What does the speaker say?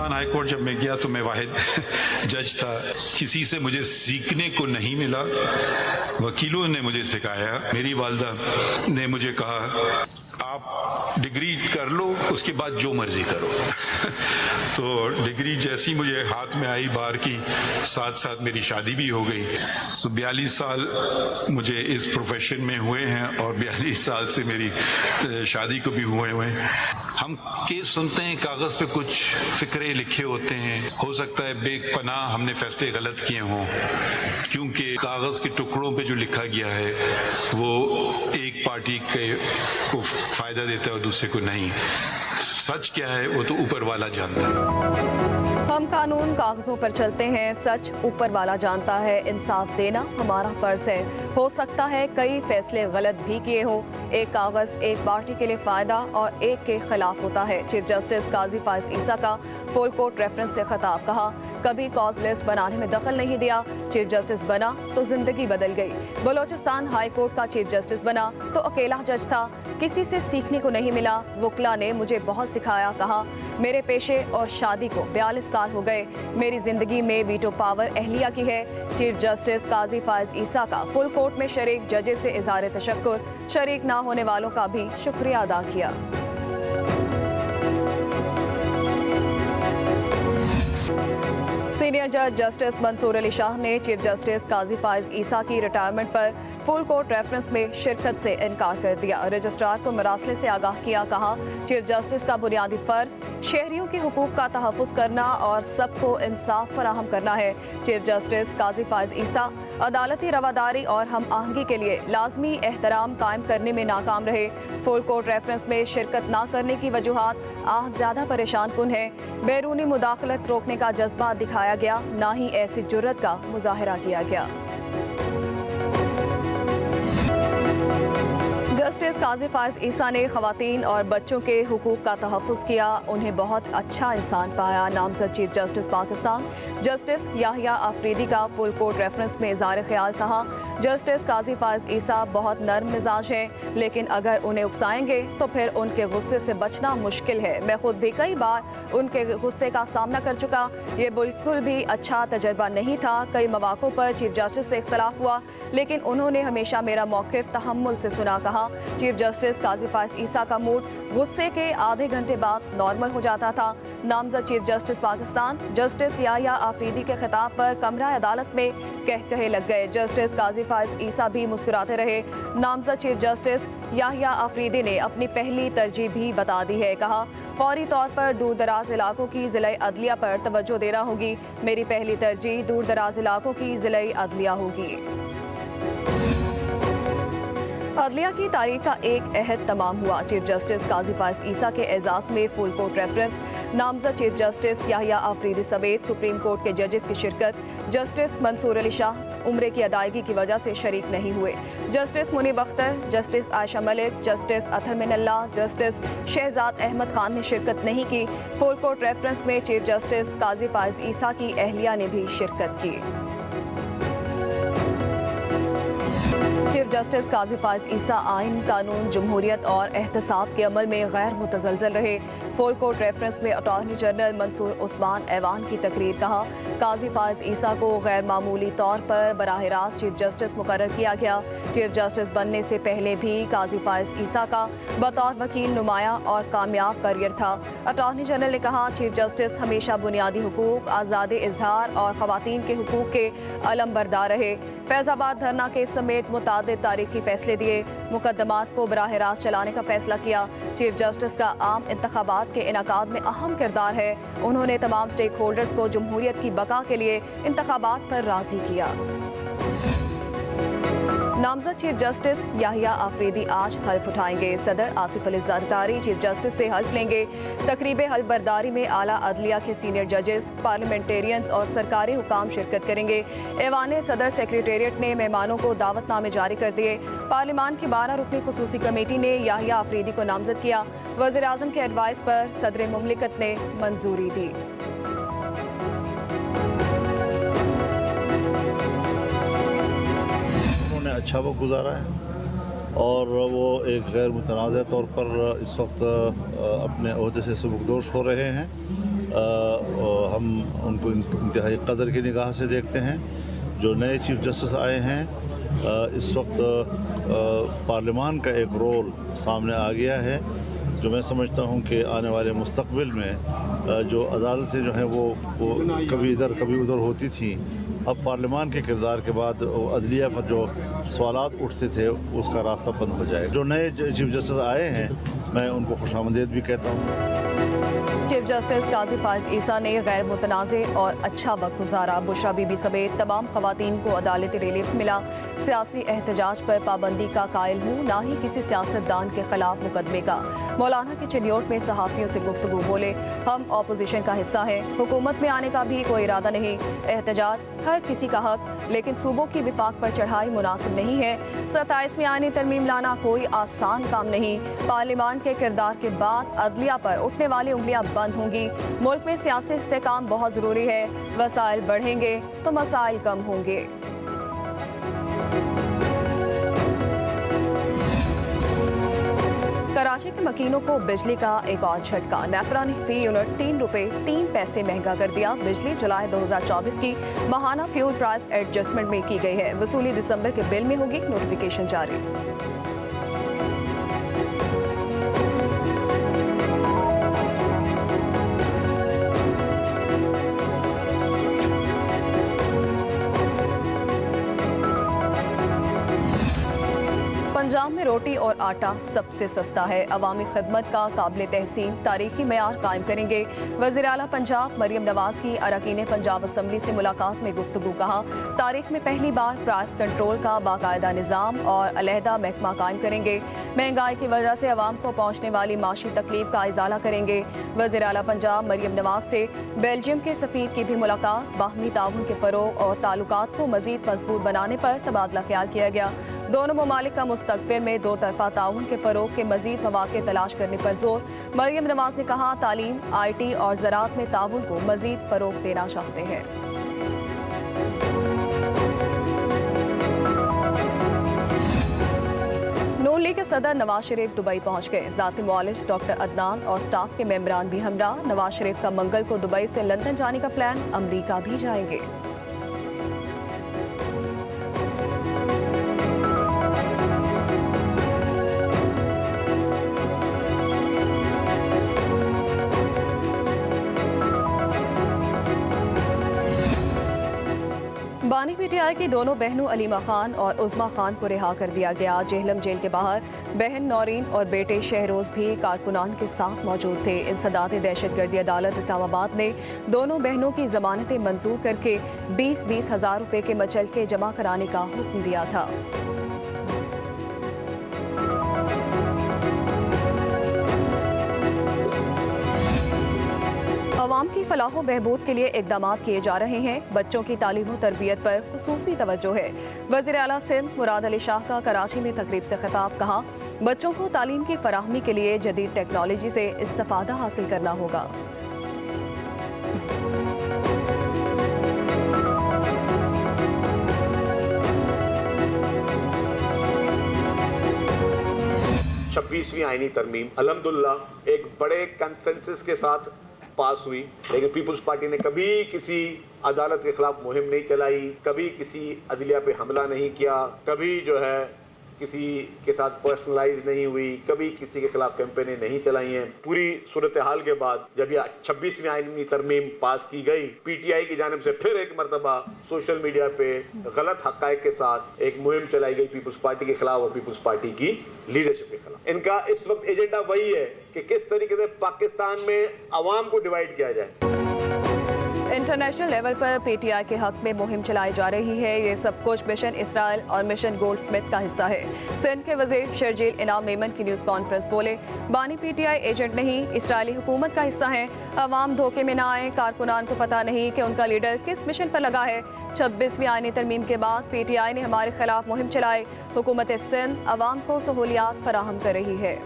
Balochistan high court जब मैं गया तो मैं वाहिद जज था। किसी से मुझे सीखने को नहीं मिला। वकीलों ने मुझे सिखाया। मेरी वालदा ने मुझे कहा आप डिग्री कर लो, उसके बाद जो मर्जी करो। तो डिग्री जैसी मुझे हाथ में आई बार की, साथ साथ मेरी शादी भी हो गई। तो 42 साल मुझे इस प्रोफेशन में हुए हैं और 42 साल से मेरी शादी को भी हुए हैं। हम केस सुनते हैं, कागज़ पे कुछ फिक्रे लिखे होते हैं। हो सकता है बेपनाह हमने फैसले गलत किए हों, क्योंकि कागज़ के टुकड़ों पे जो लिखा गया है वो एक पार्टी को फ़ायदा देता है और दूसरे को नहीं। सच क्या है वो तो ऊपर वाला जानता है। हम कानून कागजों पर चलते हैं, सच ऊपर वाला जानता है। इंसाफ देना हमारा फर्ज है। हो सकता है कई फैसले गलत भी किए हो। एक कागज एक पार्टी के लिए फायदा और एक के खिलाफ होता है। चीफ जस्टिस काजी फाइज ईसा का फुल कोर्ट रेफरेंस से खिताब। कहा कभी कॉज लिस्ट बनाने में दखल नहीं दिया। चीफ जस्टिस बना तो जिंदगी बदल गई। बलोचिस्तान हाई कोर्ट का चीफ जस्टिस बना तो अकेला जज था। किसी से सीखने को नहीं मिला। वकला ने मुझे बहुत सिखाया। कहा मेरे पेशे और शादी को 42 साल हो गए। मेरी जिंदगी में वीटो पावर अहलिया की है। चीफ जस्टिस काजी फाइज ईसा का फुल कोर्ट में शरीक जजेस से इज़हार तशक्कुर। शरीक ना होने वालों का भी शुक्रिया अदा किया। सीनियर जज जस्टिस मंसूर अली शाह ने चीफ जस्टिस काजी फाइज ईसा की रिटायरमेंट पर फुल कोर्ट रेफरेंस में शिरकत से इनकार कर दिया। रजिस्ट्रार को मरासले से आगाह किया। कहा चीफ जस्टिस का बुनियादी फर्ज शहरियों के हुकूक का तहफ़्फ़ुज़ करना और सबको इंसाफ फराहम करना है। चीफ जस्टिस काजी फाइज ईसा अदालती रवादारी और हम आहंगी के लिए लाजमी एहतराम कायम करने में नाकाम रहे। फुल कोर्ट रेफरेंस में शिरकत ना करने की वजूहात आहत ज़्यादा परेशान कुन है। बैरूनी मुदाखलत रोकने का जज्बा दिखाया गया, ना ही ऐसी जुर्रत का मुजाहिरा किया गया। जस्टिस काजी फाइज ईसा ने खवातीन और बच्चों के हुकूक का तहफ़्फ़ुज़ किया। उन्हें बहुत अच्छा इंसान पाया। नामज़द chief justice Pakistan justice Yahya Afridi का फुल कोर्ट रेफरेंस में इज़हार ख्याल। कहा जस्टिस काजी फाइज ईसा बहुत नर्म मिजाज हैं, लेकिन अगर उन्हें उकसाएंगे तो फिर उनके गुस्से से बचना मुश्किल है। मैं खुद भी कई बार उनके गुस्से का सामना कर चुका। ये बिल्कुल भी अच्छा तजर्बा नहीं था। कई मौक़ों पर चीफ जस्टिस से इख्तलाफ हुआ, लेकिन उन्होंने हमेशा मेरा मौक़िफ़ तहम्मुल से सुना। कहा चीफ जस्टिस काजी फाइज ईसा का मूड गुस्से के आधे घंटे बाद नॉर्मल हो जाता था। नामज़द chief justice Pakistan justice Yahya Afridi के खिताब पर कमरा अदालत में कहे लग गए। जस्टिस काजी फाइज ईसा भी मुस्कुराते रहे। नामज़द चीफ जस्टिस याहिया आफरीदी ने अपनी पहली तरजीह भी बता दी है। कहा फौरी तौर पर दूर दराज इलाकों की ज़िला अदलिया पर तवज्जो देना होगी। मेरी पहली तरजीह दूर दराज इलाकों की ज़िला अदलिया होगी। अदलिया की तारीख का एक अहद तमाम हुआ। चीफ जस्टिस काजी फाइज ईसा के एजाज़ में फुल कोर्ट रेफरेंस। नामज़द चीफ जस्टिस याहिया आफरीदी समेत सुप्रीम कोर्ट के जजेस की शिरकत। जस्टिस मंसूर अली शाह उम्रे की अदायगी की वजह से शरीक नहीं हुए। Justice Munib Akhtar, justice Ayesha Malik, justice Athar Minallah, justice Shahzad Ahmed Khan ने शिरकत नहीं की। फुल कोर्ट रेफरेंस में चीफ जस्टिस काजी फाइज ईसा की अहलिया ने भी शिरकत की। चीफ जस्टिस काजी फाइज ईसा आइन, कानून, जमहूरियत और एहतसाब के अमल में गैर मुतज़लज़ल रहे। फुल कोर्ट रेफरेंस में अटॉर्नी जनरल मंसूर उस्मान ऐवान की तकरीर। कहा काजी फाइज ईसा को गैर मामूली तौर पर बराह रास्त चीफ जस्टिस मुकर्रर किया गया। चीफ जस्टिस बनने से पहले भी काजी फाइज ईसा का बतौर वकील नुमाया और कामयाब करियर था। अटॉर्नी जनरल ने कहा चीफ जस्टिस हमेशा बुनियादी हुकूक, आज़ादी इजहार और ख़वातीन के हुकूक के अलमबरदार रहे। फैज़ाबाद धरना केस समेत मुतादिद तारीखी फैसले दिए। मुकदमात को बराह रास्त चलाने का फैसला किया। चीफ जस्टिस का आम इंतखाबात के इनकाद में अहम किरदार है। उन्होंने तमाम स्टेक होल्डर्स को जमहूरियत की बका के लिए इंतखाबात पर राज़ी किया। नामज़द चीफ जस्टिस याहिया आफरीदी आज हल्फ उठाएंगे। सदर आसिफ अली ज़रदारी चीफ जस्टिस से हल्फ लेंगे। तकरीब हल्फ बरदारी में आला अदलिया के सीनियर जजेस, पार्लियामेंटेरियंस और सरकारी हुकाम शिरकत करेंगे। ऐवान सदर सेक्रेटेरिएट ने मेहमानों को दावतनामे जारी कर दिए। पार्लियामान की 12 रुकनी खुसूसी कमेटी ने याहिया आफरीदी को नामज़द किया। वज़ीर आज़म के एडवाइस पर सदर मुमलिकत ने मंजूरी दी। अच्छा वक्त गुजारा है और वो एक गैर मुतनाज़ तौर पर इस वक्त अपने ओहदे से सुबुकदोश हो रहे हैं हम उनको इंतहाई कदर की निगाह से देखते हैं। जो नए चीफ जस्टिस आए हैं, इस वक्त पार्लियामान का एक रोल सामने आ गया है, जो मैं समझता हूं कि आने वाले मुस्तकबिल में जो अदालतें जो हैं वो कभी इधर कभी उधर होती थी, अब पार्लियामान के किरदार के बाद अदलिया पर जो सवालात उठते थे उसका रास्ता बंद हो जाए। जो नए चीफ जस्टिस आए हैं, मैं उनको खुशामदीद भी कहता हूँ। चीफ जस्टिस काजी फाइज ईसा ने गैर मुतनाज़े और अच्छा वक्त गुजारा। बुशरा बीबी समेत तमाम खवातीन को अदालती रिलीफ मिला। सियासी एहतजाज पर पाबंदी का कायल हूँ, ना ही किसी सियासतदान के खिलाफ मुकदमे का। मौलाना के चिन्योट में सहाफ़ियों से गुफ्तगू बोले, हम अपोजिशन का हिस्सा हैं, हुकूमत में आने का भी कोई इरादा नहीं। एहतजाज हर किसी का हक, लेकिन सूबों की विफाक पर चढ़ाई मुनासिब नहीं है। 27वीं आईनी तरमीम लाना कोई आसान काम नहीं। पार्लियामान के किरदार के बाद अदलिया पर उठने वाली उंगलियां बंद होंगी। मुल्क में सियासी इस्तेकाम बहुत ज़रूरी है। वसाइल बढ़ेंगे तो मसाइल कम होंगे। कराची के मकीनों को बिजली का एक और झटका। नेपरा ने फी यूनिट 3 रुपए 3 पैसे महंगा कर दिया। बिजली जुलाई 2024 की माहाना फ्यूल प्राइस एडजस्टमेंट में की गई है। वसूली दिसंबर के बिल में होगी। नोटिफिकेशन जारी। पंजाब में रोटी और आटा सबसे सस्ता है। अवामी खिदमत का काबिल तहसीन तारीखी मयार कायम करेंगे। वज़ीर आला पंजाब मरियम नवाज की अरकान पंजाब असम्बली से मुलाकात में गुफ्तगू। कहा, तारीख में पहली बार प्राइस कंट्रोल का बाकायदा निज़ाम और अलहदा महकमा कायम करेंगे। महंगाई की वजह से अवाम को पहुँचने वाली माशी तकलीफ का इजाला करेंगे। वज़ीर आला पंजाब मरियम नवाज से बेल्जियम के सफ़ीर की भी मुलाकात। बाहमी ताउन के फ़रोग़ और ताल्लुकात को मज़ीद मजबूत बनाने पर तबादला ख्याल किया गया। दोनों ममालिक का मुस्तक़बिल में दो तरफ़ा ताउन के फ़रोग़ के मज़ीद मौक़े तलाश करने पर जोर। मरियम नवाज ने कहा, तालीम, IT और ज़राअत में ताउन को मज़ीद फ़रोग़ देना चाहते हैं। नून लीग के सदर नवाज शरीफ दुबई पहुंच गए। ज़ाती मुआलिज डॉक्टर अदनान और स्टाफ के मेंबरान भी हमरा। नवाज शरीफ का मंगल को दुबई से लंदन जाने का प्लान। अमरीका भी जाएंगे। बानी PTI की दोनों बहनों अलीमा खान और उज़मा खान को रिहा कर दिया गया। जेहलम जेल के बाहर बहन नौरीन और बेटे शहरोज भी कारकुनान के साथ मौजूद थे। इंसदाद दहशतगर्दी अदालत इस्लामाबाद ने दोनों बहनों की जमानतें मंजूर करके 20-20 हज़ार रुपये के मचलके जमा कराने का हुक्म दिया था। अवाम की फलाह बहबूद के लिए इक़दाम किए जा रहे हैं। बच्चों की तालीम और तरबियत पर खुसूसी तवज्जो है। वज़ीर आला सिंध मुराद अली शाह का कराची में तकरीब से खिताब। कहा, बच्चों को तालीम की फराहमी के लिए जदीद टेक्नोलॉजी से इस्तिफ़ादा हासिल करना होगा। छब्बीसवीं आईनी तरमीम अल्हम्दुलिल्लाह एक बड़े कंसेंसस के साथ पास हुई, लेकिन पीपल्स पार्टी ने कभी किसी अदालत के खिलाफ मुहिम नहीं चलाई, कभी किसी अदलिया पे हमला नहीं किया, कभी जो है किसी के साथ पर्सनलाइज नहीं हुई, कभी किसी के खिलाफ कैंपेनें नहीं चलाई हैं। पूरी सूरत हाल के बाद जब यह 26वीं आईनी तरमीम पास की गई, PTI की जानिब से फिर एक मरतबा सोशल मीडिया पे गलत हक़ाइक़ के साथ एक मुहिम चलाई गई पीपल्स पार्टी के खिलाफ और पीपल्स पार्टी की लीडरशिप के खिलाफ। इनका इस वक्त एजेंडा वही है कि किस तरीके से पाकिस्तान में अवाम को डिवाइड किया जाए। इंटरनेशनल लेवल पर PTI के हक में मुहिम चलाई जा रही है। ये सब कुछ मिशन इसराइल और मिशन गोल्ड स्मिथ का हिस्सा है। सिंध के वज़ीर शर्जील इनाम मेमन की न्यूज़ कॉन्फ्रेंस बोले, बानी PTI एजेंट नहीं, इसराइली हुकूमत का हिस्सा है। अवाम धोखे में ना आए। कारकुनान को पता नहीं कि उनका लीडर किस मिशन पर लगा है। 26वीं आईनी तरमीम के बाद PTI ने हमारे खिलाफ मुहिम चलाई। हुकूमत सिंध अवाम को सहूलियात फराहम कर रही है।